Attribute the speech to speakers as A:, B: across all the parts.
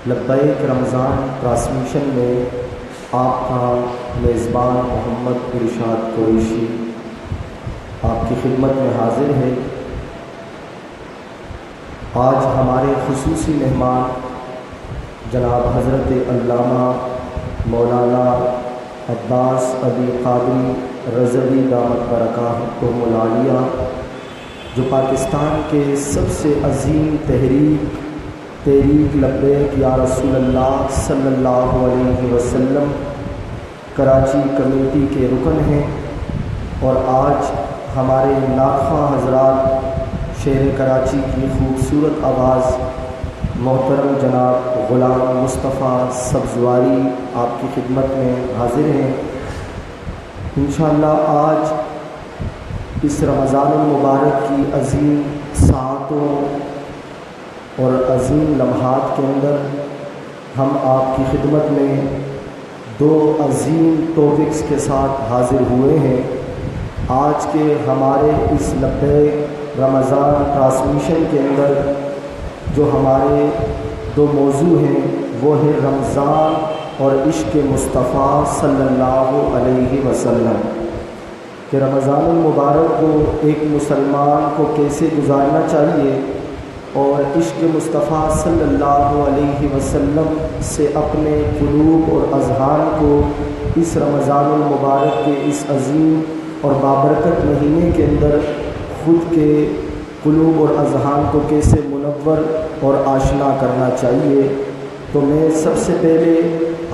A: لبیک رمضان ٹرانسمیشن میں آپ کا میزبان محمد ارشاد قریشی آپ کی خدمت میں حاضر ہے۔ آج ہمارے خصوصی مہمان جناب حضرت علامہ مولانا عباس علی قادری رضوی دامت برکاتہم العالیہ، جو پاکستان کے سب سے عظیم تحریک لبیک یا رسول اللہ صلی اللہ علیہ وسلم کراچی کمیٹی کے رکن ہیں، اور آج ہمارے ناخواں حضرات شہر کراچی کی خوبصورت آواز محترم جناب غلام مصطفیٰ سبزواری آپ کی خدمت میں حاضر ہیں۔ انشاءاللہ آج اس رمضان المبارک کی عظیم ساعتوں اور عظیم لمحات کے اندر ہم آپ کی خدمت میں دو عظیم ٹاپکس کے ساتھ حاضر ہوئے ہیں۔ آج کے ہمارے اس لبیک رمضان ٹرانسمیشن کے اندر جو ہمارے دو موضوع ہیں وہ ہے رمضان اور عشق مصطفیٰ صلی اللہ علیہ وسلم، کہ رمضان المبارک کو ایک مسلمان کو کیسے گزارنا چاہیے، اور عشق مصطفیٰ صلی اللہ علیہ وسلم سے اپنے قلوب اور اذہان کو اس رمضان المبارک کے اس عظیم اور بابرکت مہینے کے اندر خود کے قلوب اور اذہان کو کیسے منور اور آشنا کرنا چاہیے۔ تو میں سب سے پہلے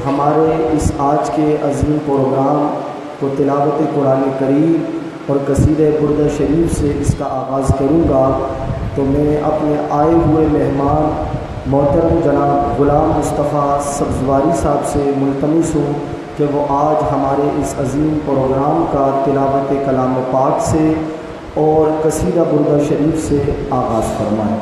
A: ہمارے اس آج کے عظیم پروگرام کو تلاوت قرآن کریم اور قصیدہ بردہ شریف سے اس کا آغاز کروں گا۔ تو میں اپنے آئے ہوئے مہمان محترم جناب غلام مصطفیٰ سبزواری صاحب سے ملتمس ہوں کہ وہ آج ہمارے اس عظیم پروگرام کا تلاوت کلام پاک سے اور قصیدہ بردہ شریف سے آغاز فرمائیں۔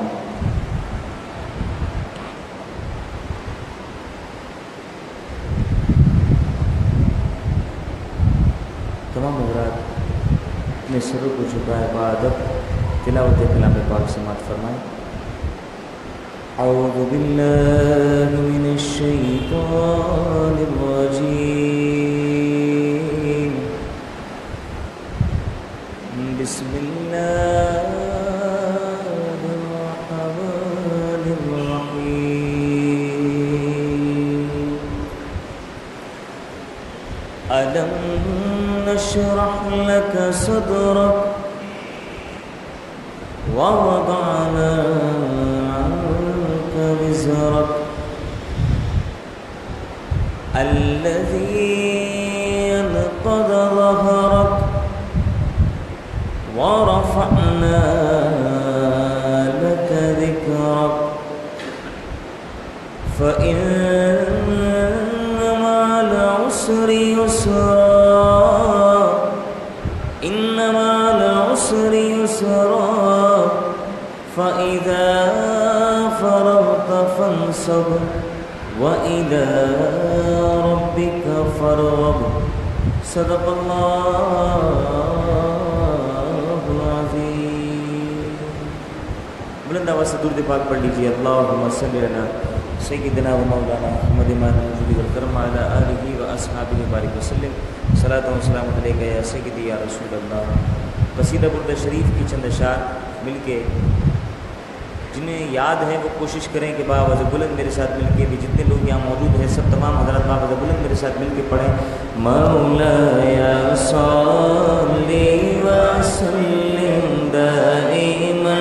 B: تمام حضرات اپنے سروں کو جھکائے بادب تلاوت کلام پاک سماعت فرمائیں۔ اعوذ باللہ من الشیطان الرجیم، بسم اللہ الرحمن الرحیم۔ ألم نشرح لك صدرك ووضعنا عنك وزرك الذي أنقض ظهرك ورفعنا لك ذكرك فإن مع العسر يسرا إن مع العسر يسرا فإذا فرغت فانصب وإلى ربك فارغب۔ صدق اللہ العظیم۔ بلند آواز سے درود پاک پڑھ لیجیے۔ اللہم صلی علی سیدنا و مولانا محمد الموجود والکرم علی آلہ و اصحابہ بارک وسلم۔ صلاۃ و سلام علیک یا سیدی یا رسول اللہ۔ قصیدہ بردہ شریف کی چند اشعار مل کے جنہیں یاد ہے وہ کوشش کریں کہ باوض بلند میرے ساتھ مل کے بھی جتنے لوگ یہاں موجود ہیں سب تمام حضرات باوض بلند میرے ساتھ مل کے پڑھیں۔ مولایا صلی وسلم دائما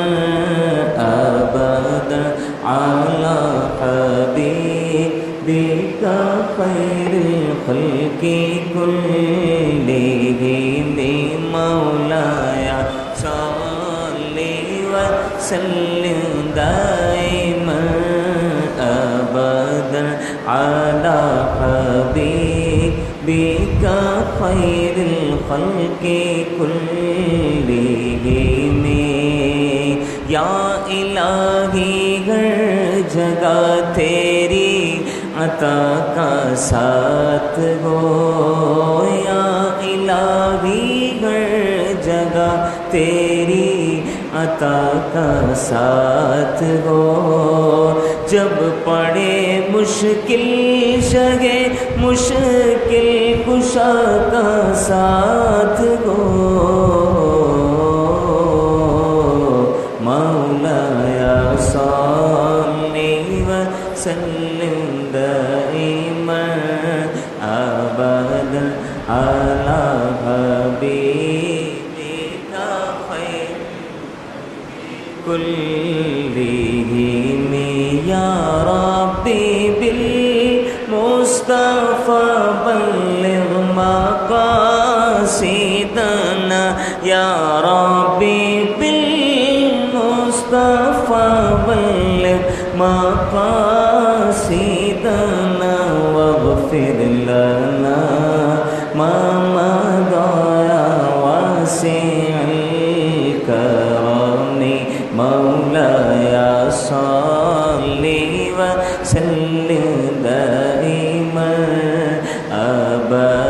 B: ابدا علی حبیبک خیر الخلق کلہم۔ مولایا صلی وسلم دائما ابدا علی حبیبک خیر الخلق کلہم۔ یا الہی ہر جگہ تیری عطا کا ساتھ ہو، یا الہی ہر جگہ تیری عطا کا ساتھ ہو۔ جب پڑے مشکل شگے مشکل کشا کا ساتھ گو مولایا صلی وسلم دائما ابدا علی حبیبک خیر کلہم یا ربی بالمصطفى بلغ مقاصدنا یا ربی بالمصطفى بلغ مقاصدنا واغفر لنا ما مضى يا واسع الكرم مولاي صل وسلم دائما ابدا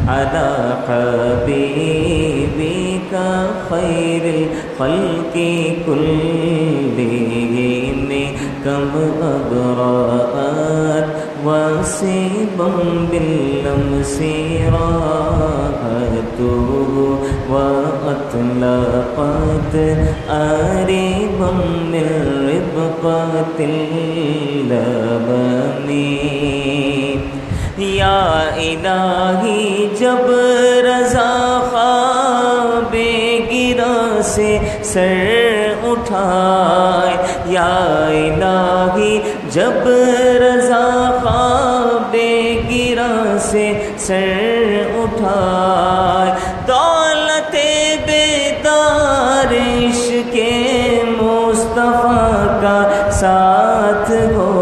B: على حبيبك خير الخلق كلهم كم أبرأت واسبا باللمس راحته وأطلقت آربا من ربقة اللبن یا الہی جب رضا خواب گرا سے سر اٹھائے یا الہی جب رضا خواب گرا سے سر اٹھائے دولت بیدار عشق مصطفیٰ کا ساتھ ہو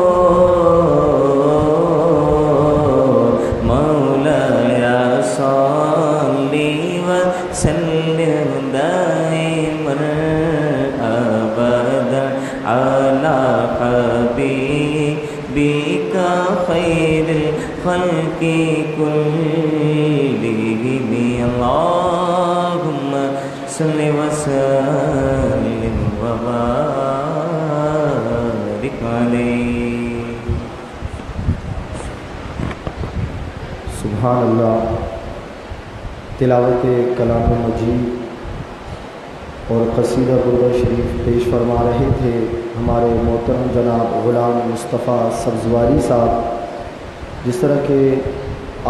B: بك خير الخلق كلهم اللهم صل وسلم وبارك عليه
A: سبحان اللہ۔ تلاوت کلام مجید اور قصیدہ برد شریف پیش فرما رہے تھے ہمارے محترم جناب غلام مصطفیٰ سبزواری صاحب۔ جس طرح کہ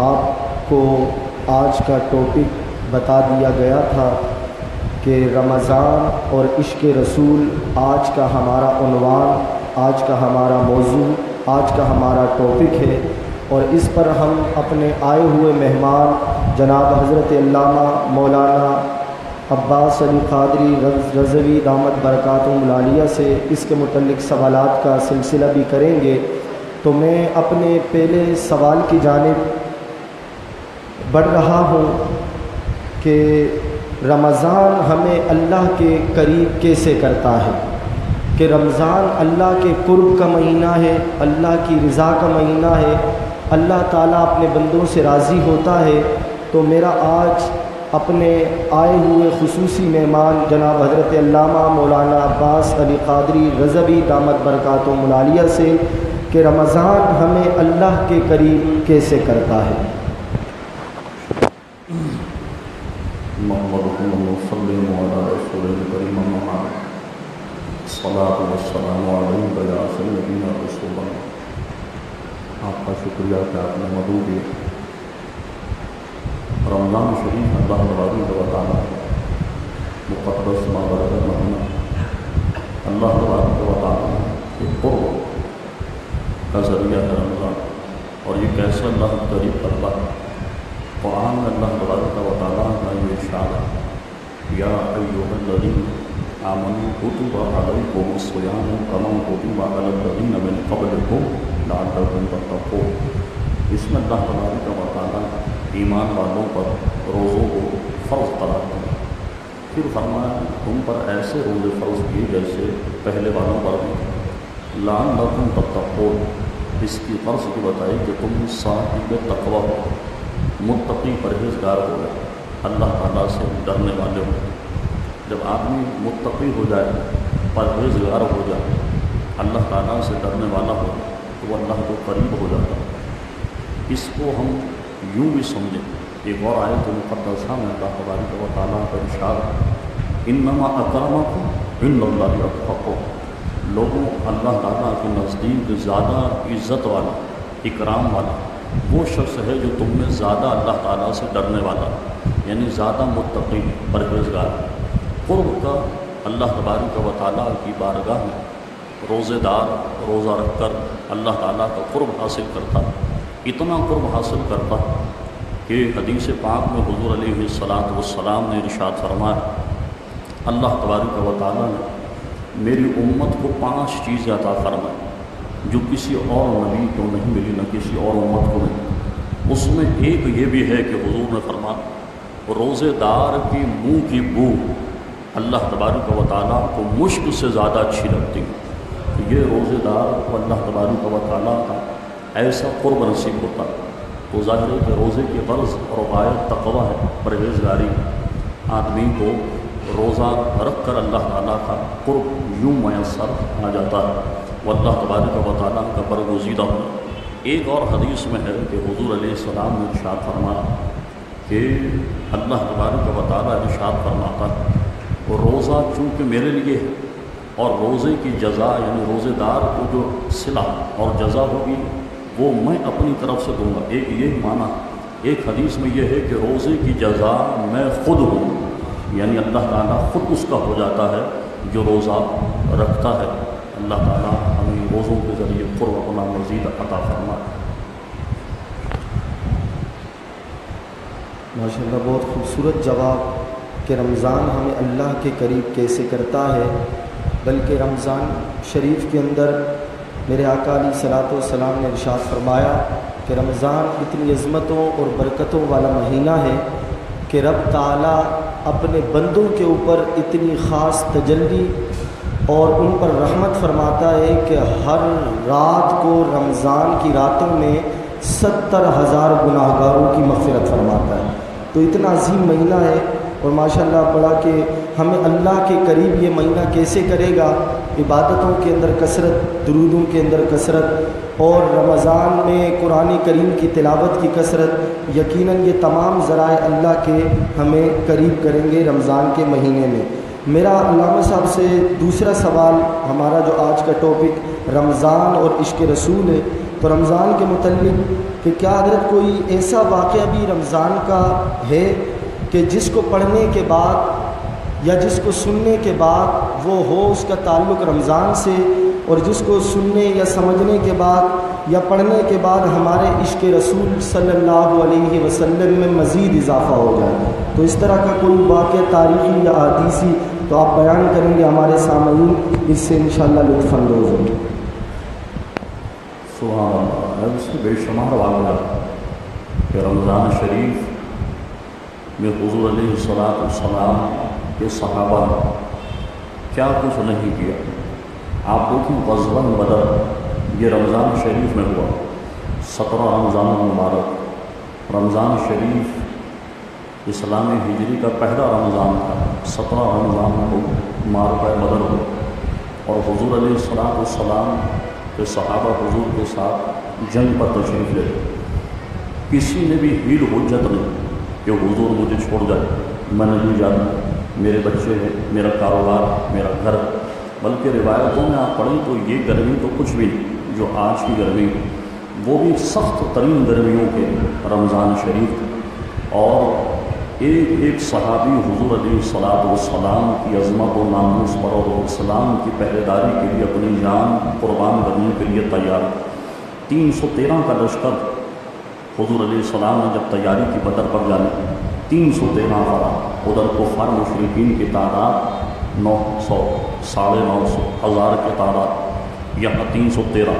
A: آپ کو آج کا ٹاپک بتا دیا گیا تھا کہ رمضان اور عشق رسول آج کا ہمارا عنوان، آج کا ہمارا موضوع، آج کا ہمارا ٹاپک ہے، اور اس پر ہم اپنے آئے ہوئے مہمان جناب حضرت علامہ مولانا عباس علی قادری رضوی دامت برکاتہم العالیہ سے اس کے متعلق سوالات کا سلسلہ بھی کریں گے۔ تو میں اپنے پہلے سوال کی جانب بڑھ رہا ہوں کہ رمضان ہمیں اللہ کے قریب کیسے کرتا ہے، کہ رمضان اللہ کے قرب کا مہینہ ہے، اللہ کی رضا کا مہینہ ہے، اللہ تعالیٰ اپنے بندوں سے راضی ہوتا ہے۔ تو میرا آج اپنے آئے ہوئے خصوصی مہمان جناب حضرت علامہ مولانا عباس علی قادری رضوی دامت برکاتہم العالیہ سے کہ رمضان ہمیں اللہ کے قریب کیسے کرتا ہے۔
C: آپ کا شکریہ کہ آپ نے مدعو کیا۔ رمضان شریف اللہ تبارک و تعالیٰ مقدس بابرکت مہینہ، اللہ تبارک و تعالیٰ کے قرب کا ذریعہ ہے رمضان، اور یہ کیسے اللہ قریب کرتا ہے۔ قرآن میں اللہ تبارک و تعالیٰ کا یہ ارشاد ہے، یا ایھا الذین آمنوا کتب علیکم الصیام کما کتب علی الذین من قبلکم لعلکم تتقون۔ اس میں اللہ تبارک و تعالیٰ ایمان والوں پر روزوں کو فرض قرار دیا، پھر فرمایا تم پر ایسے روزے فرض کیے جیسے پہلے والوں پر بھی، لعلکم تتقون۔ اس کی فرض کی بتائی کہ تم صاحب تقویٰ ہو، متقی پرہیزگار ہو جائے، اللہ تعالیٰ سے ڈرنے والے ہو۔ جب آدمی متقی ہو جائے، پرہیزگار ہو جائے، اللہ تعالیٰ سے ڈرنے والا ہو تو وہ اللہ کو قریب ہو جاتا ہے۔ اس کو ہم یوں بھی سمجھیں، ایک اور آیت مقدسہ میں اللہ تبارک و تعالیٰ کا ارشاد انما اکرمکم عند اللہ اتقاکم، لوگوں اللہ تعالیٰ کے نزدیک زیادہ عزت والا، اکرام والا وہ شخص ہے جو تم میں زیادہ اللہ تعالیٰ سے ڈرنے والا، یعنی زیادہ متقی، پرہیزگار۔ قرب کا اللہ تبارک و تعالیٰ کی بارگاہ میں روزے دار روزہ رکھ کر اللہ تعالیٰ کا قرب حاصل کرتا، اتنا قرب حاصل کرتا کہ حدیث پاک میں حضور علیہ الصلاۃ والسلام نے ارشاد فرمایا، اللہ تبارک و تعالیٰ نے میری امت کو 5 چیزیں عطا فرمائیں جو کسی اور نبی کو نہیں ملی، نہ کسی اور امت کو ملی۔ اس میں ایک یہ بھی ہے کہ حضور نے فرمایا روزے دار کی منہ کی بو اللہ تبارک و تعالیٰ کو مشک سے زیادہ اچھی لگتی ہے۔ تو یہ روزے دار کو اللہ تبارک و تعالیٰ کا ایسا قرب نصیب ہوتا ہے۔ تو ظاہر ہے کہ روزے کی غرض اور غایت تقویٰ ہے، پرہیزگاری۔ آدمی کو روزہ رکھ کر اللہ تعالیٰ کا قرب یوں میسر آ جاتا ہے، وہ اللہ تبارک و تعالیٰ کا برگزیدہ ہونا۔ ایک اور حدیث میں ہے کہ حضور علیہ السلام نے ارشاد فرمایا کہ اللہ تبارک و تعالیٰ ارشاد فرماتا ہے روزہ چونکہ میرے لیے ہے، اور روزے کی جزا یعنی روزے دار کو جو صلہ اور جزا ہوگی وہ میں اپنی طرف سے دوں گا۔ ایک یہ معنی، ایک حدیث میں یہ ہے کہ روزے کی جزا میں خود ہوں، یعنی اللہ تعالیٰ خود اس کا ہو جاتا ہے جو روزہ رکھتا ہے۔ اللہ تعالیٰ ہمیں روزوں کے ذریعے قرب اپنا مزید عطا فرمائے۔
A: ماشاءاللہ بہت خوبصورت جواب کہ رمضان ہمیں اللہ کے قریب کیسے کرتا ہے، بلکہ رمضان شریف کے اندر میرے آقا علیہ الصلوۃ والسلام نے ارشاد فرمایا کہ رمضان اتنی عظمتوں اور برکتوں والا مہینہ ہے کہ رب تعالیٰ اپنے بندوں کے اوپر اتنی خاص تجلی اور ان پر رحمت فرماتا ہے کہ ہر رات کو رمضان کی راتوں میں 70,000 گناہگاروں کی مغفرت فرماتا ہے۔ تو اتنا عظیم مہینہ ہے، اور ماشاءاللہ بڑا کہ ہمیں اللہ کے قریب یہ مہینہ کیسے کرے گا، عبادتوں کے اندر کثرت، درودوں کے اندر کثرت، اور رمضان میں قرآن کریم کی تلاوت کی کثرت، یقیناً یہ تمام ذرائع اللہ کے ہمیں قریب کریں گے رمضان کے مہینے میں۔ میرا علامہ صاحب سے دوسرا سوال، ہمارا جو آج کا ٹاپک رمضان اور عشق رسول ہے، تو رمضان کے متعلق کہ کیا حضرت کوئی ایسا واقعہ بھی رمضان کا ہے کہ جس کو پڑھنے کے بعد یا جس کو سننے کے بعد وہ ہو اس کا تعلق رمضان سے، اور جس کو سننے یا سمجھنے کے بعد یا پڑھنے کے بعد ہمارے عشق رسول صلی اللہ علیہ وسلم میں مزید اضافہ ہو جائے؟ تو اس طرح کا کوئی واقعہ تاریخی یا حدیثی تو آپ بیان کریں گے، ہمارے سامعین اس سے انشاءاللہ لطف اندوز ہوں گے۔
C: سبحان اللہ، اس کے بے شمار واقعات کہ رمضان شریف میں حضور علیہ الصلوۃ والسلام کے صحابہ نے کیا کچھ نہیں کیا۔ آپ دیکھیں غزوہ بدر یہ رمضان شریف میں ہوا، 17 رمضان المبارک۔ رمضان شریف اسلامی ہجری کا پہلا رمضان تھا، 17 رمضان کو معرکہ بدر ہوا، اور حضور علیہ الصلوۃ والسلام کے صحابہ حضور کے ساتھ جنگ پر تشریف لے گئے۔ کسی نے بھی ہیل حجت نہیں کہ حضور مجھے چھوڑ جائے، میں نہیں جانا، میرے بچے ہیں، میرا کاروبار، میرا گھر۔ بلکہ روایتوں میں آپ پڑھیں تو یہ گرمی تو کچھ بھی نہیں جو آج کی گرمی، وہ بھی سخت ترین گرمیوں کے رمضان شریف۔ اور ایک ایک صحابی حضور علیہ الصلوۃ والسلام کی عظمت و ناموس پر اور اسلام کی پہرے داری کے لیے اپنی جان قربان کرنے کے لیے تیار۔ 313 کا لشکر حضور علیہ السلام نے جب تیاری کی بدر پر جانے، 313 افراد، ادھر کفار مشرکین کی تعداد 900، 950، 1000 کی تعداد، یہاں 313۔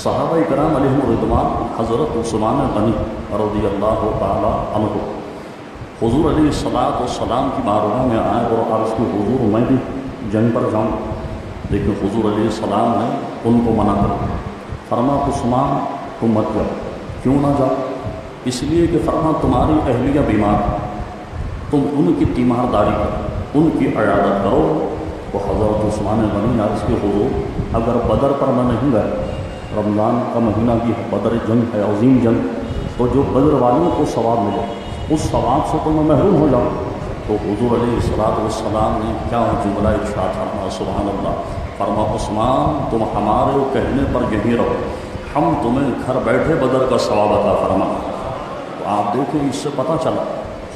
C: صحابہ کرام علیہم الرضوان، حضرت عثمان غنی رضی اللہ تعالی عنہ حضور علیہ الصلوۃ والسلام کی بارگاہ میں آئے اور عرض کی حضور میں بھی جنگ پر جاؤں، لیکن حضور علیہ السلام نے ان کو منع کر دیا۔ فرمایا عثمان تم مت جاؤ۔ کیوں نہ جاؤ؟ اس لیے کہ فرما تمہاری اہلیہ بیمار، تم ان کی تیمارداری کرو، ان کی عیادت کرو۔ وہ حضرت عثمان غنی عرض کے حضور اگر بدر پر میں نہیں گیا، رمضان کا مہینہ بھی ہے، بدر جنگ ہے، عظیم جنگ، تو جو بدر والوں کو ثواب ملے اس ثواب سے تو میں محروم ہو جاؤں۔ تو حضور علیہ السلام نے کیا جملہ ارشاد فرمایا، سبحان اللہ، فرما عثمان تم ہمارے کہنے پر یہیں رہو، ہم تمہیں گھر بیٹھے بدر کا ثواب عطا فرما۔ تو آپ دیکھیں اس سے پتہ چلا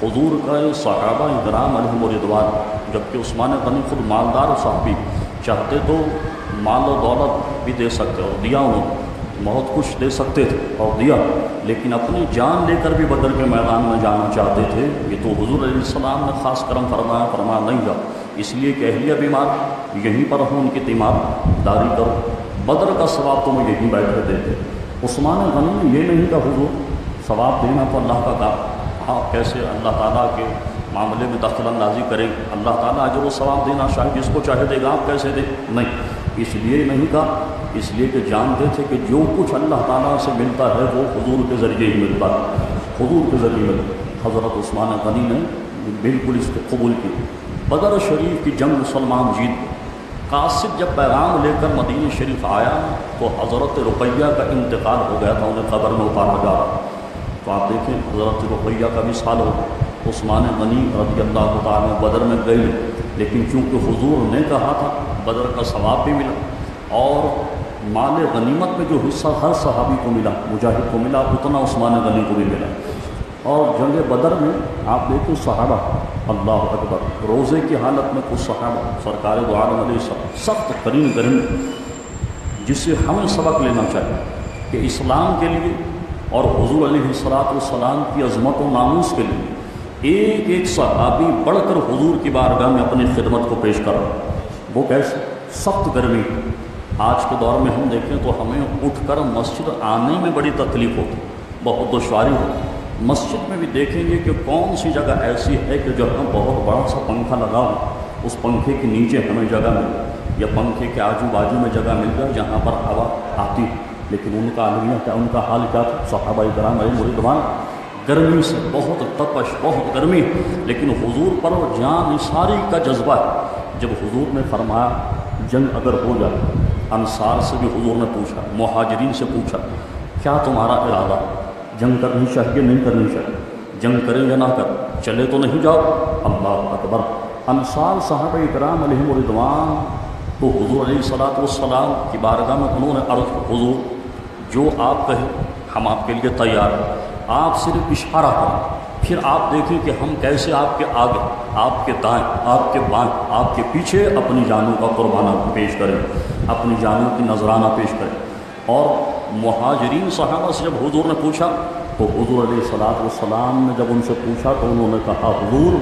C: حضور کا صحابہ کرام علیہم رضوان، جبکہ عثمان غنی خود مالدار صحابی، چاہتے تو مال و دولت بھی دے سکتے اور دیا، انہوں نے بہت کچھ دے سکتے تھے اور دیا، لیکن اپنی جان لے کر بھی بدر کے میدان میں جانا چاہتے تھے۔ یہ تو حضور علیہ السلام نے خاص کرم فرمایا نہیں جا، اس لیے کہ اہلیہ بیمار یہیں پر ہوں، ان کی تیمار داری کرو، بدر کا ثواب تمہیں یہیں بیٹھے دیتے۔ عثمان غنی نے یہ نہیں کہا حضور ثواب دینا تو اللہ کا کام، آپ کیسے اللہ تعالیٰ کے معاملے میں دخل اندازی کریں، اللہ تعالیٰ اجر و ثواب دینا شاید جس کو چاہے دے گا، آپ کیسے دیں؟ نہیں، اس لیے نہیں کہا، اس لیے کہ جانتے تھے کہ جو کچھ اللہ تعالیٰ سے ملتا ہے وہ حضور کے ذریعے ہی ملتا ہے، حضور کے ذریعے ملتا۔ حضرت عثمان غنی نے بالکل اس کو قبول کی۔ بدر شریف کی جنگ مسلمان جیت، قاصد جب پیغام لے کر مدینہ شریف آیا تو حضرت رقیہ کا انتقال ہو گیا تھا، انہیں قبر میں اتارا جا رہا۔ تو آپ دیکھیں حضرت رقیہ کا بھی سال ہو، عثمان غنی رضی اللہ تعالیٰ بدر میں گئے، لیکن چونکہ حضور نے کہا تھا بدر کا ثواب بھی ملا اور مال غنیمت میں جو حصہ ہر صحابی کو ملا، مجاہد کو ملا، اتنا عثمان غنی کو بھی ملا۔ اور جنگ بدر میں آپ دیکھیں صحابہ، اللہ اکبر، روزے کی حالت میں کچھ صحابہ سرکار دو عالم علیہ السلام سخت ترین گرمی، جس سے ہمیں سبق لینا چاہیے کہ اسلام کے لیے اور حضور علیہ السلام کی عظمت و ناموس کے لیے ایک ایک صحابی بڑھ کر حضور کی بارگاہ میں اپنی خدمت کو پیش کر رہا۔ وہ کیسے؟ سخت گرمی۔ آج کے دور میں ہم دیکھیں تو ہمیں اٹھ کر مسجد آنے میں بڑی تکلیف ہوتی، بہت دشواری ہوتی۔ مسجد میں بھی دیکھیں گے کہ کون سی جگہ ایسی ہے کہ جہاں بہت بڑا سا پنکھا لگا ہو، اس پنکھے کے نیچے ہمیں جگہ ملے، یا پنکھے کے آجو بازو میں جگہ مل جائے جہاں پر ہوا آتی۔ لیکن ان کا عالمیہ کیا، ان کا حال کیا تھا؟ صحابہ کرام علیہ رضوان گرمی سے، بہت تپش، بہت گرمی، لیکن حضور پر جان نثاری کا جذبہ ہے۔ جب حضور نے فرمایا جنگ اگر ہو جائے، انصار سے بھی حضور نے پوچھا، مہاجرین سے پوچھا، کیا تمہارا ارادہ، جنگ کرنی چاہیے نہیں کرنی چاہیے، جنگ کریں یا نہ کریں، چلے تو نہیں جاؤ؟ اللہ اکبر۔ انصار صحابہ کرام علیہ رضوان تو حضور علیہ السلام کی بارگاہ میں انہوں نے عرض، حضور جو آپ کہیں ہم آپ کے لیے تیار ہیں، آپ صرف اشارہ کریں، پھر آپ دیکھیں کہ ہم کیسے آپ کے آگے، آپ کے دائیں، آپ کے بائیں، آپ کے پیچھے اپنی جانوں کا قربانہ پیش کریں، اپنی جانوں کی نذرانہ پیش کریں۔ اور مہاجرین صحابہ سے جب حضور نے پوچھا تو حضور علیہ السلام نے جب ان سے پوچھا تو انہوں نے کہا، حضور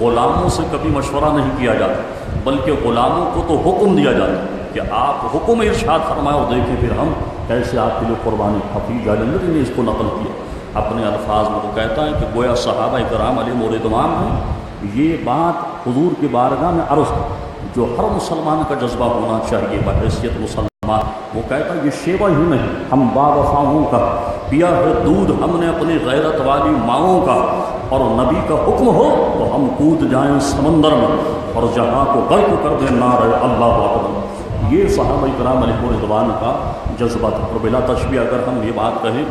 C: غلاموں سے کبھی مشورہ نہیں کیا جاتا، بلکہ غلاموں کو تو حکم دیا جاتا ہے کہ آپ حکم ارشاد فرمائے، اور دیکھیں پھر ہم کیسے آپ کے لیے قربانی۔ حفیظ جالندری نے اس کو نقل کیا اپنے الفاظ میں، وہ کہتا ہے کہ گویا صحابہ کرام علیہ رضوان نے یہ بات حضور کی بارگاہ میں عرض کی جو ہر مسلمان کا جذبہ ہونا چاہیے بحیثیت مسلمان۔ وہ کہتا ہے یہ شیوہ ہی نہیں، ہم باوفاؤں کا پیا ہے دودھ ہم نے اپنی غیرت والی ماؤں کا، اور نبی کا حکم ہو تو ہم کود جائیں سمندر میں اور جہاں کو غرق کر دیں نعرہ اللہ اکبر۔ یہ صحابہ کرام علیہ رضوان کا جذبہ تھا۔ اور بلا تشبیہ اگر ہم یہ بات کہیں،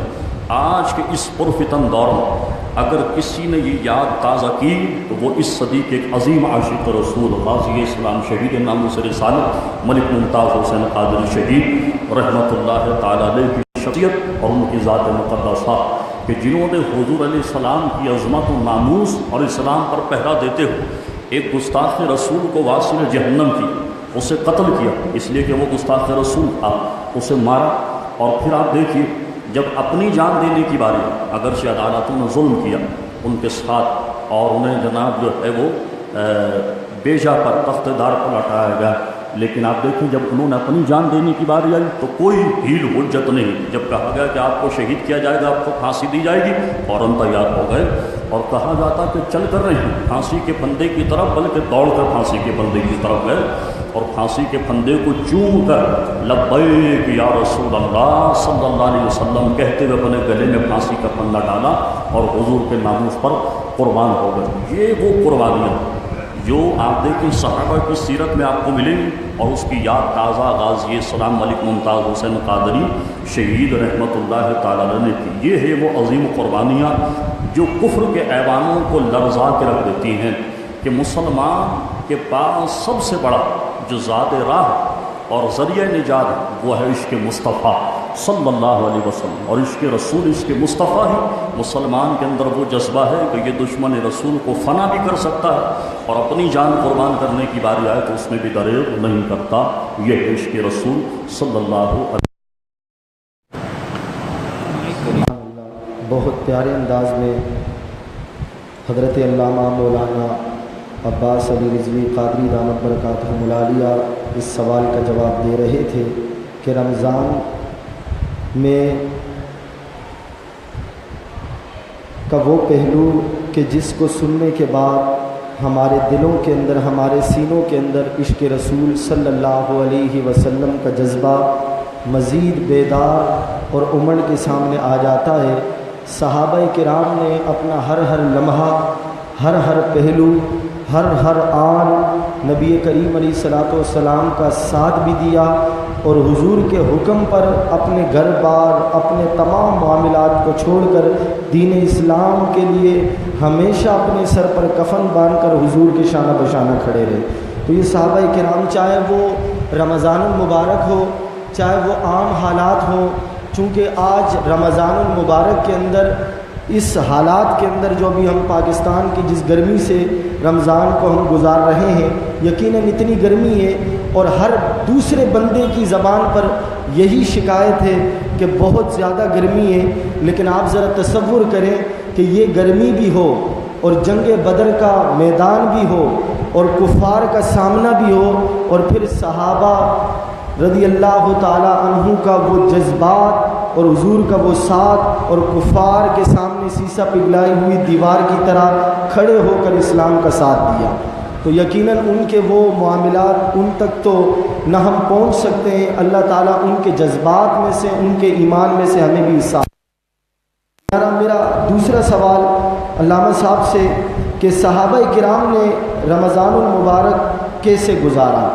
C: آج کے اس پرفتن دور میں اگر کسی نے یہ یاد تازہ کی تو وہ اس صدی کے ایک عظیم عاشق رسول غازی اسلام شہید ناموس رسالت ملک ممتاز حسین قادری شہید رحمۃ اللہ تعالی علیہ کی شخصیت اور ان کی ذات مقدسہ کہ جنہوں نے حضور علیہ السلام کی عظمت و ناموس اور اسلام پر پہرا دیتے ہوئے ایک گستاخ رسول کو واصل جہنم کی، اسے قتل کیا اس لیے کہ وہ گستاخ رسول تھا، اسے مارا۔ اور پھر آپ دیکھیے جب اپنی جان دینے کی باری، اگرچہ عدالتوں نے ظلم کیا ان کے ساتھ اور انہیں جناب جو ہے وہ بیجا پر تخت دار پر لٹایا گیا، لیکن آپ دیکھیں جب انہوں نے اپنی جان دینے کی باری آئی تو کوئی ڈھیل حجت نہیں۔ جب کہا گیا کہ آپ کو شہید کیا جائے گا، آپ کو پھانسی دی جائے گی، فوراً تیار ہو گئے اور کہا جاتا کہ چل کر نہیں پھانسی کے پھندے کی طرف بلکہ دوڑ کر پھانسی کے پھندے کی طرف گئے اور پھانسی کے پھندے کو چوم کر لبیک یا رسول اللہ صلی اللہ علیہ وسلم کہتے ہوئے اپنے گلے میں پھانسی کا پھندا ڈالا اور حضور کے ناموس پر قربان ہو گئے۔ یہ وہ قربانیاں، جو آپ دیکھیں صحابہ کی سیرت میں آپ کو ملیں اور اس کی یاد تازہ غازی سلام ملک ممتاز حسین قادری شہید رحمۃ اللہ تعالی علیہ نے کی۔ یہ ہے وہ عظیم قربانیاں جو کفر کے ایوانوں کو لرزا کے رکھ دیتی ہیں کہ مسلمان کے پاس سب سے بڑا جو ذات راہ اور ذریعہ نجات وہ ہے عشق مصطفیٰ صلی اللہ علیہ وسلم، اور عشق رسول عشق مصطفیٰ ہی مسلمان کے اندر وہ جذبہ ہے کہ یہ دشمن رسول کو فنا بھی کر سکتا ہے اور اپنی جان قربان کرنے کی باری آئے تو اس میں بھی دریغ نہیں کرتا۔ یہ عشق رسول صلی اللہ علیہ
A: بہت پیارے انداز میں حضرت علامہ مولانا عباس علی رضوی قادری دامت برکاتہ العالیہ اس سوال کا جواب دے رہے تھے کہ رمضان میں کا وہ پہلو کہ جس کو سننے کے بعد ہمارے دلوں کے اندر، ہمارے سینوں کے اندر عشق رسول صلی اللہ علیہ وسلم کا جذبہ مزید بیدار اور امنڈ کے سامنے آ جاتا ہے۔ صحابہ کرام نے اپنا ہر لمحہ، ہر پہلو، ہر آن نبی کریم علیہ الصلوۃ والسلام کا ساتھ بھی دیا اور حضور کے حکم پر اپنے گھر بار، اپنے تمام معاملات کو چھوڑ کر دین اسلام کے لیے ہمیشہ اپنے سر پر کفن باندھ کر حضور کے شانہ بشانہ کھڑے رہے۔ تو یہ صحابہ کرام چاہے وہ رمضان المبارک ہو، چاہے وہ عام حالات ہوں، چونکہ آج رمضان المبارک کے اندر اس حالات کے اندر جو بھی ہم پاکستان کی جس گرمی سے رمضان کو ہم گزار رہے ہیں، یقیناً اتنی گرمی ہے اور ہر دوسرے بندے کی زبان پر یہی شکایت ہے کہ بہت زیادہ گرمی ہے، لیکن آپ ذرا تصور کریں کہ یہ گرمی بھی ہو اور جنگ بدر کا میدان بھی ہو اور کفار کا سامنا بھی ہو، اور پھر صحابہ رضی اللہ تعالی عنہ کا وہ جذبات اور حضور کا وہ ساتھ اور کفار کے سامنے سیسا پگھلائی ہوئی دیوار کی طرح کھڑے ہو کر اسلام کا ساتھ دیا، تو یقیناً ان کے وہ معاملات ان تک تو نہ ہم پہنچ سکتے ہیں۔ اللہ تعالیٰ ان کے جذبات میں سے، ان کے ایمان میں سے ہمیں بھی حصہ۔ میرا دوسرا سوال علامہ صاحب سے کہ صحابہ کرام نے رمضان المبارک کیسے گزارا؟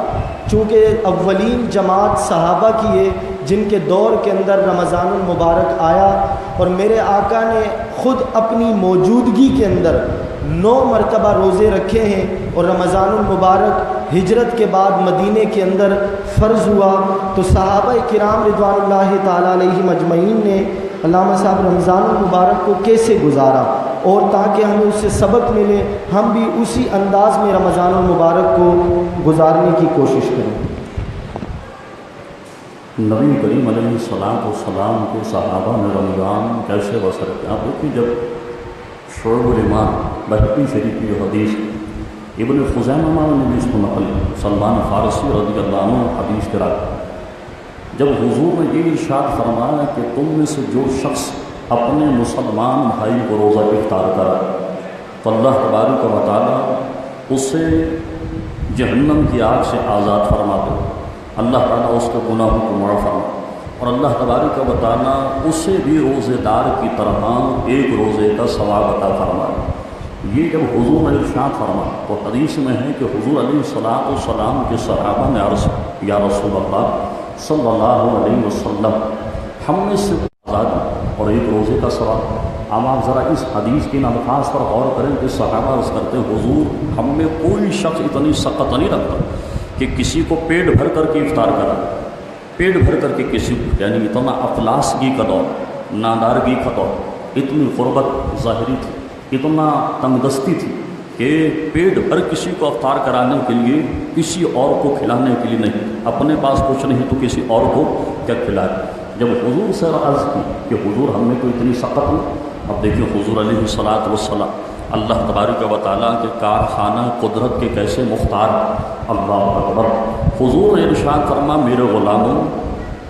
A: چونکہ اولین جماعت صحابہ کی ہے جن کے دور کے اندر رمضان المبارک آیا، اور میرے آقا نے خود اپنی موجودگی کے اندر 9 مرتبہ روزے رکھے ہیں، اور رمضان المبارک ہجرت کے بعد مدینے کے اندر فرض ہوا۔ تو صحابہ کرام رضوان اللہ تعالیٰ علیہم اجمعین نے علامہ صاحب رمضان المبارک کو کیسے گزارا، اور تاکہ ہمیں اس سے سبق ملے ہم بھی اسی انداز میں رمضان المبارک کو گزارنے کی کوشش کریں۔
C: نبی کریم علیہ السلام کے صحابہ نے رمضان کیسے بسر کیا؟ آپ دیکھیں جب شعب الایمان بہقی شریف کی جو حدیث ابن خزیمہ نے بھی اس کو نقل، سلمان فارسی رضی اللہ عنہ حدیث کے راوی، جب حضور نے یہ ارشاد فرمایا کہ تم میں سے جو شخص اپنے مسلمان بھائی کو روزہ افطار کرا تو اللہ تبارک و تعالیٰ اسے جہنم کی آگ سے آزاد فرما دے، اللہ تعالیٰ اس کے گناہوں کو معاف فرما، اور اللہ تبارک و تعالیٰ اسے بھی روزے دار کی طرح ایک روزے کا ثواب عطا فرمائے۔ یہ جب حضور نے ارشاد فرما تو حدیث میں ہے کہ حضور علیہ السلام کے صحابہ نے عرض یا رسول اللہ صلی اللہ علیہ وسلم، ہم میں سے آزاد اور ایک روزے کا ثواب۔ اب آپ ذرا اس حدیث کے الفاظ پر غور کریں کہ صحابہ عرض کرتے حضور ہم میں کوئی شخص اتنی سخت نہیں رکھتا کہ کسی کو پیٹ بھر کر کے افطار کرا، پیٹ بھر کر کے کسی کو، یعنی اتنا افلاسگی کا دور، نادارگی کا دور، اتنی غربت ظاہری تھی، اتنا تنگ دستی تھی کہ پیٹ بھر کسی کو افطار کرانے کے لیے کسی اور کو کھلانے کے لیے نہیں، اپنے پاس کچھ نہیں تو کسی اور کو کیا کھلائے۔ جب حضور سے عرض کی کہ حضور ہم نے تو اتنی سخت نہیں، اب دیکھیں حضور علیہ السلام اللہ تبارک و تعالیٰ کے کارخانہ قدرت کے کیسے مختار، اللہ اکبر۔ حضور نے ارشاد فرما میرے غلاموں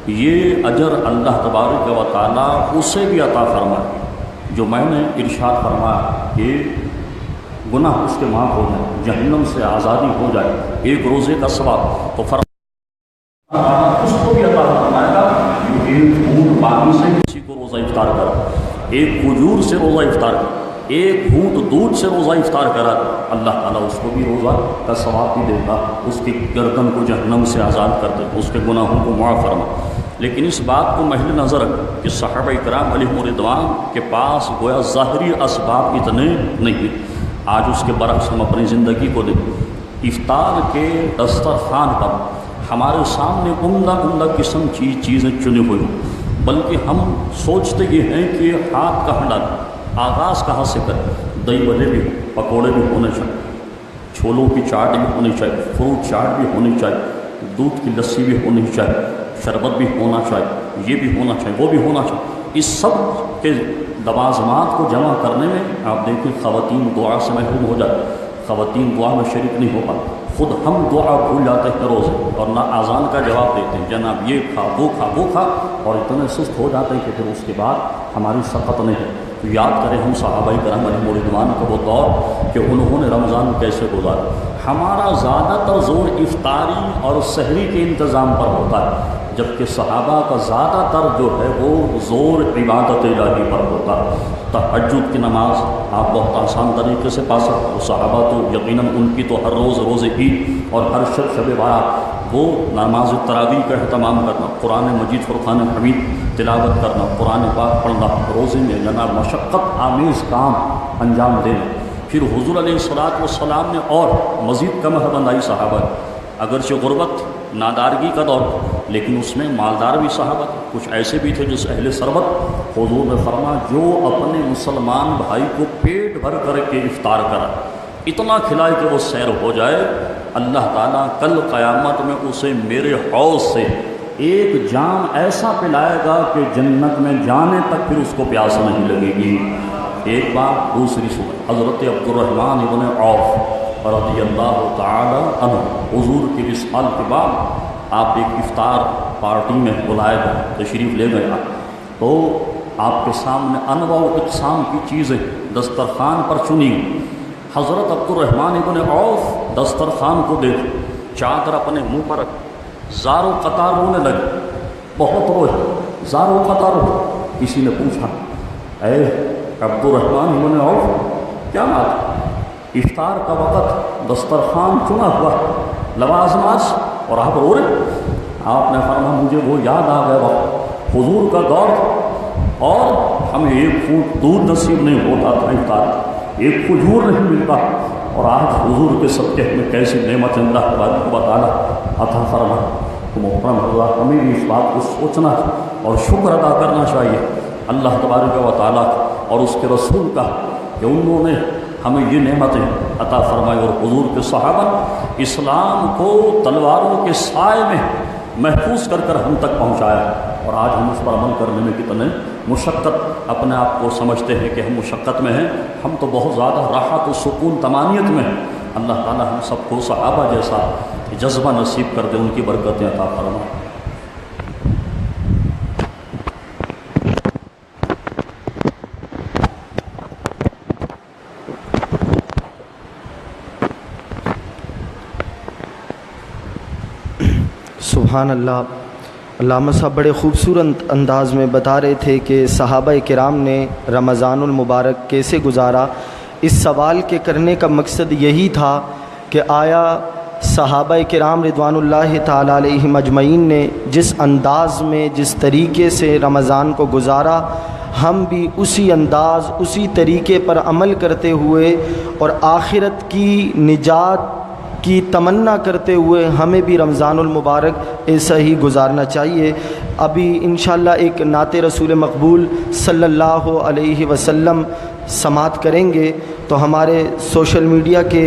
C: یہ اجر اللہ تبارک و تعالیٰ اسے بھی عطا فرمائے جو میں نے ارشاد فرمایا کہ گناہ اس کے معاف ہو جائے، جہنم سے آزادی ہو جائے، ایک روزے کا ثواب، تو اس کو بھی عطا فرمائے گا جو ایک اونٹ پانی سے کسی کو روزہ افطار کرا، ایک کھجور سے روزہ افطار کرا، ایک گھونٹ دودھ سے روزہ افطار کرا اللہ تعالیٰ اس کو بھی روزہ کا ثواب بھی دیتا، اس کی گردن کو جہنم سے آزاد کر دے، اس کے گناہوں کو معاف فرما۔ لیکن اس بات کو محل نظر رکھ کہ صحابہ کرام علیہم رضوان کے پاس گویا ظاہری اسباب اتنے نہیں۔ آج اس کے برعکس ہم اپنی زندگی کو دیکھیں، افطار کے دسترخوان پر ہمارے سامنے عمدہ قسم کی چیزیں چنی ہوئی ہوں، بلکہ ہم سوچتے یہ ہیں کہ ہاتھ کہاں ڈالیں، آغاز کہاں سے کریں۔ دہی بڑے بھی پکوڑے بھی ہونے چاہیے، چھولوں کی چاٹ بھی ہونی چاہیے، فروٹ چاٹ بھی ہونی چاہیے، دودھ کی لسی بھی ہونی چاہیے، شربت بھی ہونا چاہیے، یہ بھی ہونا چاہیے، وہ بھی ہونا چاہیے۔ اس سب کے لوازمات کو جمع کرنے میں آپ دیکھیں خواتین دعا سے محروم ہو جاتے، خواتین دعا میں شریک نہیں ہو پاتی، خود ہم دعا بھول جاتے ہیں روزے، اور نہ اذان کا جواب دیتے ہیں جناب یہ کھا وہ کھا وہ کھا، اور اتنے سست ہو جاتے ہیں کہ پھر اس کے بعد ہماری سقط نہیں ہے۔ تو یاد کریں ہم صحابہ کرام علیہم رضوان کا وہ دور کہ انہوں نے رمضان کیسے گزارا۔ ہمارا زیادہ تر زور افطاری اور سحری کے انتظام پر ہوتا ہے، جبکہ صحابہ کا زیادہ تر جو ہے وہ زور عبادت الہی پر ہوتا ہے۔ تہجد کی نماز آپ بہت آسان طریقے سے پا سکتے ہو، صحابہ تو یقیناً ان کی تو ہر روز روز عید اور ہر شب بارات وہ نماز تراویح کا اہتمام کرنا، قرآن مجید فرقان حمید تلاوت کرنا، قرآن پاک پڑھنا، روزے میں جناب مشقت آمیز کام انجام دینا۔ پھر حضور علیہ الصلوۃ والسلام نے اور مزید کمر بندائی صحابہ، اگرچہ غربت نادارگی کا دور، لیکن اس میں مالدار بھی صحابہ، کچھ ایسے بھی تھے جس اہل ثروت۔ حضور نے فرمایا جو اپنے مسلمان بھائی کو پیٹ بھر کر کے افطار کرا، اتنا کھلائے کہ وہ سیر ہو جائے، اللہ تعالیٰ کل قیامت میں اسے میرے حوض سے ایک جام ایسا پلائے گا کہ جنت میں جانے تک پھر اس کو پیاس نہیں لگے گی۔ ایک بات دوسری صورت، حضرت عبد الرحمن ابن عوف رضی اللہ تعالی عنہ، حضور کی وصال کے بعد آپ ایک افطار پارٹی میں بلائے گئے، تشریف لے گئے آپ، تو آپ کے سامنے انواع و اقسام کی چیزیں دسترخوان پر چنی۔ حضرت عبد الرحمن ابن عوف دسترخوان کو دیکھ چادر اپنے منہ پر رکھ زار و قطار رونے لگے، بہت روئے، زار و قطار روئے۔ کسی نے پوچھا اے عبد الرحمن ابن عوف کیا بات، افطار کا وقت دسترخوان چنا ہوا لوازمات اور آپ رو رہے؟ آپ نے فرمایا مجھے وہ یاد آ گیا وقت حضور کا دور اور ہمیں ایک پھوٹ دودھ نصیب نہیں ہوتا تھا، افطار ایک کھجور نہیں ملتا، اور آج حضور کے صدقے میں کیسی نعمت اللہ تبارک و تعالیٰ عطا فرما۔ تو محترم حضرات ہمیں بھی اس بات کو سوچنا اور شکر ادا کرنا چاہیے اللہ تبارک و تعالیٰ اور اس کے رسول کا کہ انہوں نے ہمیں یہ نعمتیں عطا فرمائی، اور حضور کے صحابہ اسلام کو تلواروں کے سائے میں محفوظ کر کر ہم تک پہنچایا، اور آج ہم اس پر عمل کرنے میں کتنے مشقت اپنے آپ کو سمجھتے ہیں کہ ہم مشقت میں ہیں، ہم تو بہت زیادہ راحت و سکون طمانیت میں ہیں۔ اللہ تعالیٰ ہم سب کو صحابہ جیسا جذبہ نصیب کر دے، ان کی برکتیں عطا فرمائے۔
A: سبحان اللہ۔ علامہ صاحب بڑے خوبصورت انداز میں بتا رہے تھے کہ صحابہ کرام نے رمضان المبارک کیسے گزارا۔ اس سوال کے کرنے کا مقصد یہی تھا کہ آیا صحابہ کرام رضوان اللہ تعالی علیہم اجمعین نے جس انداز میں جس طریقے سے رمضان کو گزارا، ہم بھی اسی انداز اسی طریقے پر عمل کرتے ہوئے اور آخرت کی نجات کی تمنا کرتے ہوئے ہمیں بھی رمضان المبارک ایسا ہی گزارنا چاہیے۔ ابھی انشاءاللہ ایک نعت رسول مقبول صلی اللہ علیہ وسلم سماعت کریں گے، تو ہمارے سوشل میڈیا کے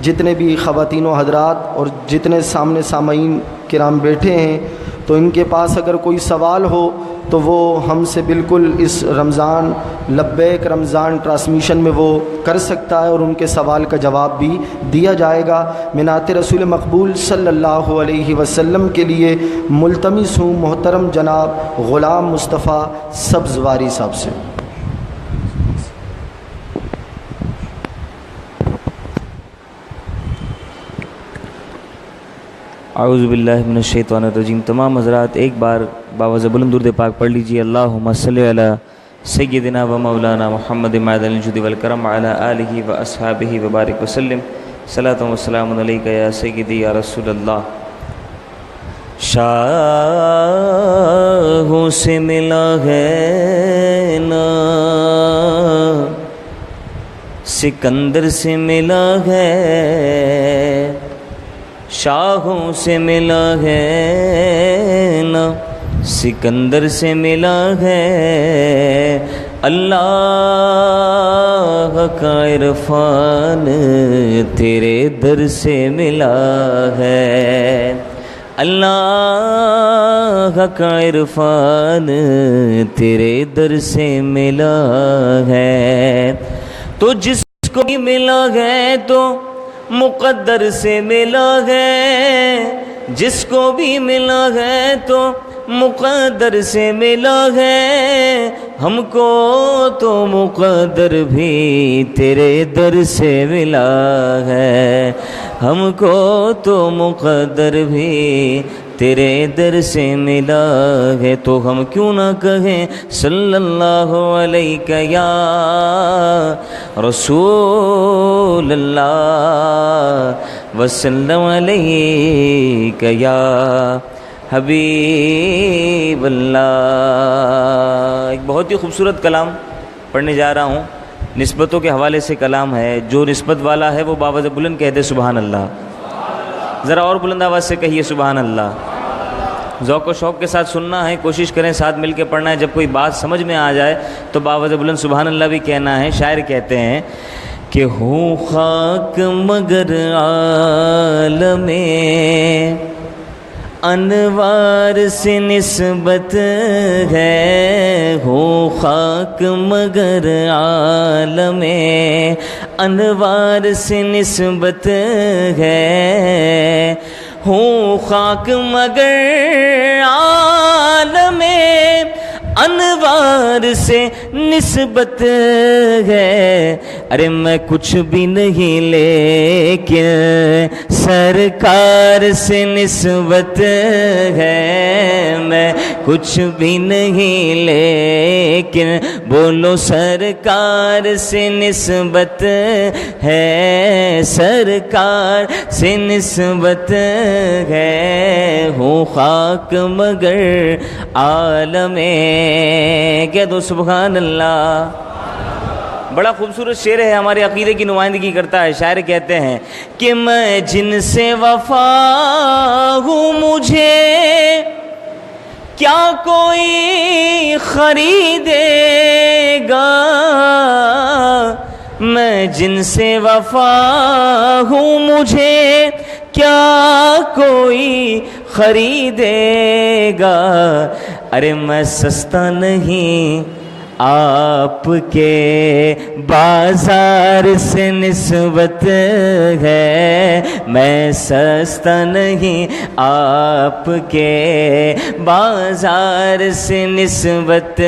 A: جتنے بھی خواتین و حضرات اور جتنے سامنے سامعین کرام بیٹھے ہیں، تو ان کے پاس اگر کوئی سوال ہو تو وہ ہم سے بالکل اس رمضان لبیک رمضان ٹرانسمیشن میں وہ کر سکتا ہے، اور ان کے سوال کا جواب بھی دیا جائے گا۔ میں نعت رسول مقبول صلی اللہ علیہ وسلم کے لیے ملتمس ہوں محترم جناب غلام مصطفیٰ سبزواری صاحب سے۔
B: اعوذ باللہ من الشیطان الرجیم۔ تمام حضرات ایک بار باوضع بلند درود پاک پڑھ لیجیے، اللہم صلی علی سیدنا و مولانا محمد معدن الجود والکرم وعلی آلہ و اصحابہ وبارک وسلم صلاۃ و سلام علیک یا سیدی یا رسول اللہ۔ شاہوں سے ملا ہے نا، سکندر سے ملا ہے، شاہوں سے ملا ہے نا، سکندر سے ملا ہے، اللہ کا عرفان تیرے در سے ملا ہے، اللہ کا عرفان تیرے در سے ملا ہے۔ تو جس کو بھی ملا ہے تو مقدر سے ملا ہے، جس کو بھی ملا ہے تو مقدر سے ملا ہے، ہم کو تو مقدر بھی تیرے در سے ملا ہے، ہم کو تو مقدر بھی تیرے در سے ملا ہے، تو ہم کیوں نہ کہیں صلی اللہ علیہ یا رسول اللہ وسلم علیہ یا حبیب اللہ۔ ایک بہت ہی خوبصورت کلام پڑھنے جا رہا ہوں، نسبتوں کے حوالے سے کلام ہے، جو نسبت والا ہے وہ باوجہ بلند کہتے سبحان اللہ، ذرا اور بلند آواز سے کہیے سبحان اللہ۔ ذوق و شوق کے ساتھ سننا ہے، کوشش کریں ساتھ مل کے پڑھنا ہے، جب کوئی بات سمجھ میں آ جائے تو باوجہ بلند سبحان اللہ بھی کہنا ہے۔ شاعر کہتے ہیں کہ ہوں خاک مگر عالم انوار سے نسبت ہے، ہو خاک مگر عالم انوار سے نسبت ہے، ہوں خاک مگر عالم انوار سے نسبت ہے، ارے میں کچھ بھی نہیں لیکن سرکار سے نسبت ہے، میں کچھ بھی نہیں لیکن بولو سرکار سے نسبت ہے، سرکار سے نسبت ہے، ہوں خاک مگر عالم کہہ دو سبحان اللہ۔ بڑا خوبصورت شعر ہے، ہمارے عقیدے کی نمائندگی کرتا ہے۔ شاعر کہتے ہیں کہ میں جن سے وفا ہوں مجھے کیا کوئی خریدے گا، میں جن سے وفا ہوں مجھے کیا کوئی خریدے گا، ارے میں سستا نہیں آپ کے بازار سے نسبت ہے، میں سستا نہیں آپ کے بازار سے نسبت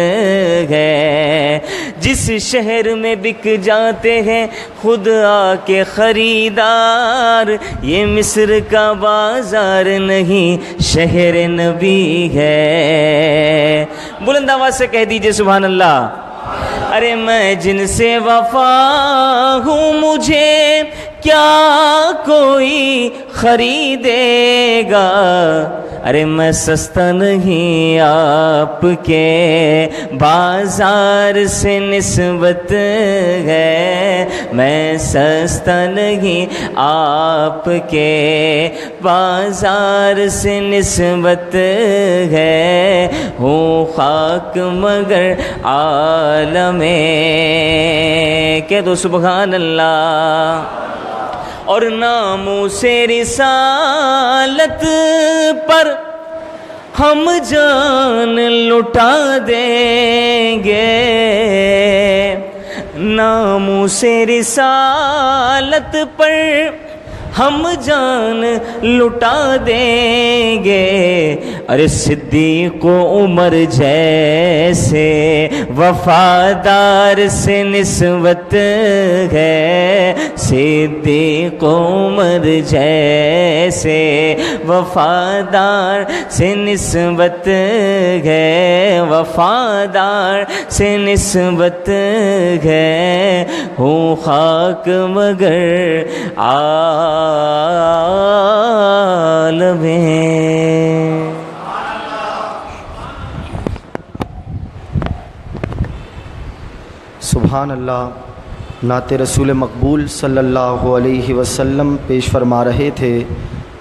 B: ہے، جس شہر میں بک جاتے ہیں خود آ کے خریدار، یہ مصر کا بازار نہیں شہر نبی ہے۔ بلند آواز سے کہہ دیجئے سبحان اللہ۔ ارے میں جن سے وفا ہوں مجھے کیا کوئی خریدے گا، ارے میں سستا نہیں آپ کے بازار سے نسبت ہے، میں سستا نہیں آپ کے بازار سے نسبت ہے، ہوں خاک مگر عالم کہہ دو سبحان اللہ۔ اور ناموس رسالت پر ہم جان لٹا دیں گے، ناموس رسالت پر ہم جان لٹا دیں گے، ارے صدیق و عمر جیسے وفادار سے نسبت ہے، صدیق عمر جیسے وفادار سے نسبت ہے، وفادار سے نسبت ہے، ہوں خاک مگر عالم میں۔
A: سبحان اللہ۔ نعت رسول مقبول صلی اللہ علیہ وسلم پیش فرما رہے تھے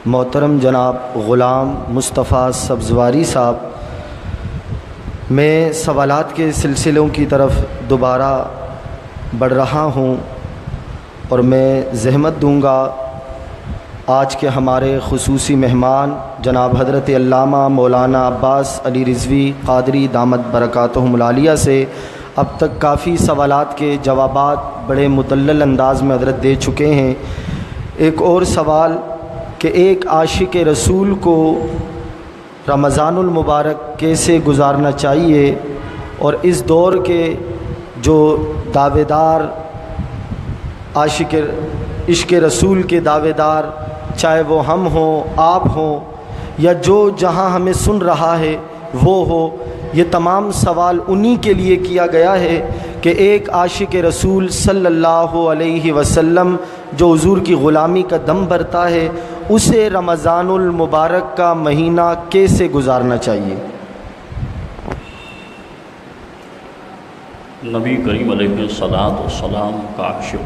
A: محترم جناب غلام مصطفیٰ سبزواری صاحب۔ میں سوالات کے سلسلوں کی طرف دوبارہ بڑھ رہا ہوں اور میں زحمت دوں گا آج کے ہمارے خصوصی مہمان جناب حضرت علامہ مولانا عباس علی رضوی قادری دامت برکاتہم العالیہ سے۔ اب تک کافی سوالات کے جوابات بڑے مدلل انداز میں حضرت دے چکے ہیں۔ ایک اور سوال کہ ایک عاشق رسول کو رمضان المبارک کیسے گزارنا چاہیے، اور اس دور کے جو دعوے دار عاشق عشق رسول کے دعوے دار، چاہے وہ ہم ہوں، آپ ہوں، یا جو جہاں ہمیں سن رہا ہے وہ ہو، یہ تمام سوال انہی کے لیے کیا گیا ہے کہ ایک عاشق رسول صلی اللہ علیہ وسلم جو حضور کی غلامی کا دم بھرتا ہے، اسے رمضان المبارک کا مہینہ کیسے گزارنا چاہیے؟
C: نبی کریم علیہ الصلاۃ والسلام کا عاشق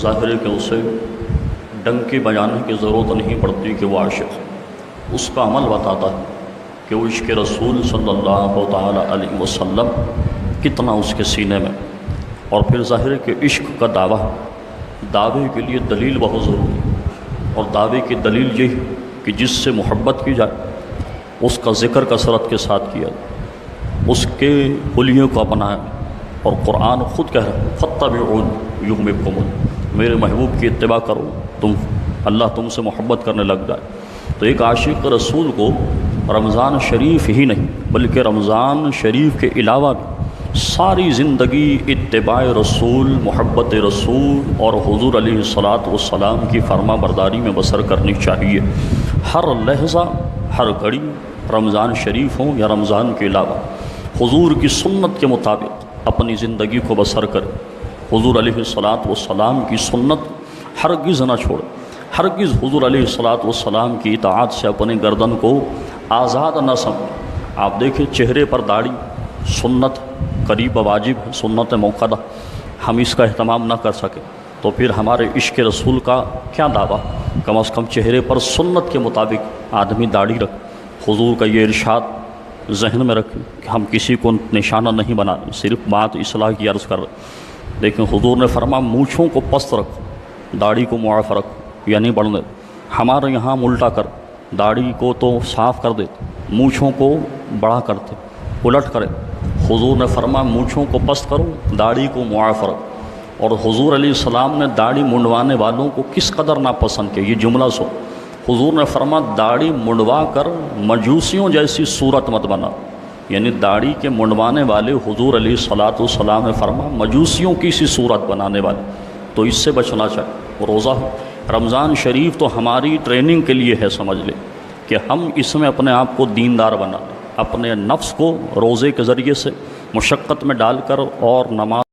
C: ظاہر ہے کہ اسے ڈنکے بجانے کی ضرورت نہیں پڑتی کہ وہ عاشق، اس کا عمل بتاتا ہے کہ وہ عشق رسول صلی اللہ تعالیٰ علیہ وسلم کتنا اس کے سینے میں۔ اور پھر ظاہر ہے کہ عشق کا دعوے کے لیے دلیل بہت ضروری ہے، اور دعوے کی دلیل یہی کہ جس سے محبت کی جائے اس کا ذکر کثرت کے ساتھ کیا جائے، اس کے حلیوں کو اپنائیں، اور قرآن خود کہہ رہا ہے فاتبعون یحببکم، میرے محبوب کی اتباع کرو، اللہ تم سے محبت کرنے لگ جائے۔ تو ایک عاشق رسول کو رمضان شریف ہی نہیں بلکہ رمضان شریف کے علاوہ بھی ساری زندگی اتباع رسول، محبت رسول اور حضور علیہ الصلاۃ والسلام کی فرما برداری میں بسر کرنی چاہیے۔ ہر لحظہ، ہر گھڑی، رمضان شریف ہوں یا رمضان کے علاوہ، حضور کی سنت کے مطابق اپنی زندگی کو بسر کرے۔ حضور علیہ الصلاۃ والسلام کی سنت ہرگز نہ چھوڑے، ہرگز حضور علیہ الصلاۃ والسلام کی اطاعت سے اپنے گردن کو آزاد نہ سمجھیں۔ آپ دیکھیں چہرے پر داڑھی سنت قریب واجب ہے، سنت موقدہ، ہم اس کا اہتمام نہ کر سکے تو پھر ہمارے عشق رسول کا کیا دعویٰ؟ کم از کم چہرے پر سنت کے مطابق آدمی داڑھی رکھ۔ حضور کا یہ ارشاد ذہن میں رکھیں کہ ہم کسی کو نشانہ نہیں بنا رہے، صرف بات اصلاح کی عرض کر رہے۔ لیکن حضور نے فرمایا مونچھوں کو پست رکھو، داڑھی کو معاف رکھو، یعنی بڑھنے۔ ہمارے یہاں الٹا کر، داڑھی کو تو صاف کر دیتے، مونچھوں کو بڑا کرتے، الٹ کرے۔ حضور نے فرمایا مونچھوں کو پست کرو، داڑھی کو معاف رکھو۔ اور حضور علیہ السلام نے داڑھی منڈوانے والوں کو کس قدر ناپسند کیا، یہ جملہ سو۔ حضور نے فرمایا داڑھی منڈوا کر مجوسیوں جیسی صورت مت بنا، یعنی داڑھی کے منڈوانے والے حضور علیہ الصلاۃ والسلام نے فرمایا مجوسیوں کی سی صورت بنانے والے، تو اس سے بچنا چاہیے۔ روزہ رمضان شریف تو ہماری ٹریننگ کے لیے ہے، سمجھ لیں کہ ہم اس میں اپنے آپ کو دیندار بنا لیں، اپنے نفس کو روزے کے ذریعے سے مشقت میں ڈال کر اور نماز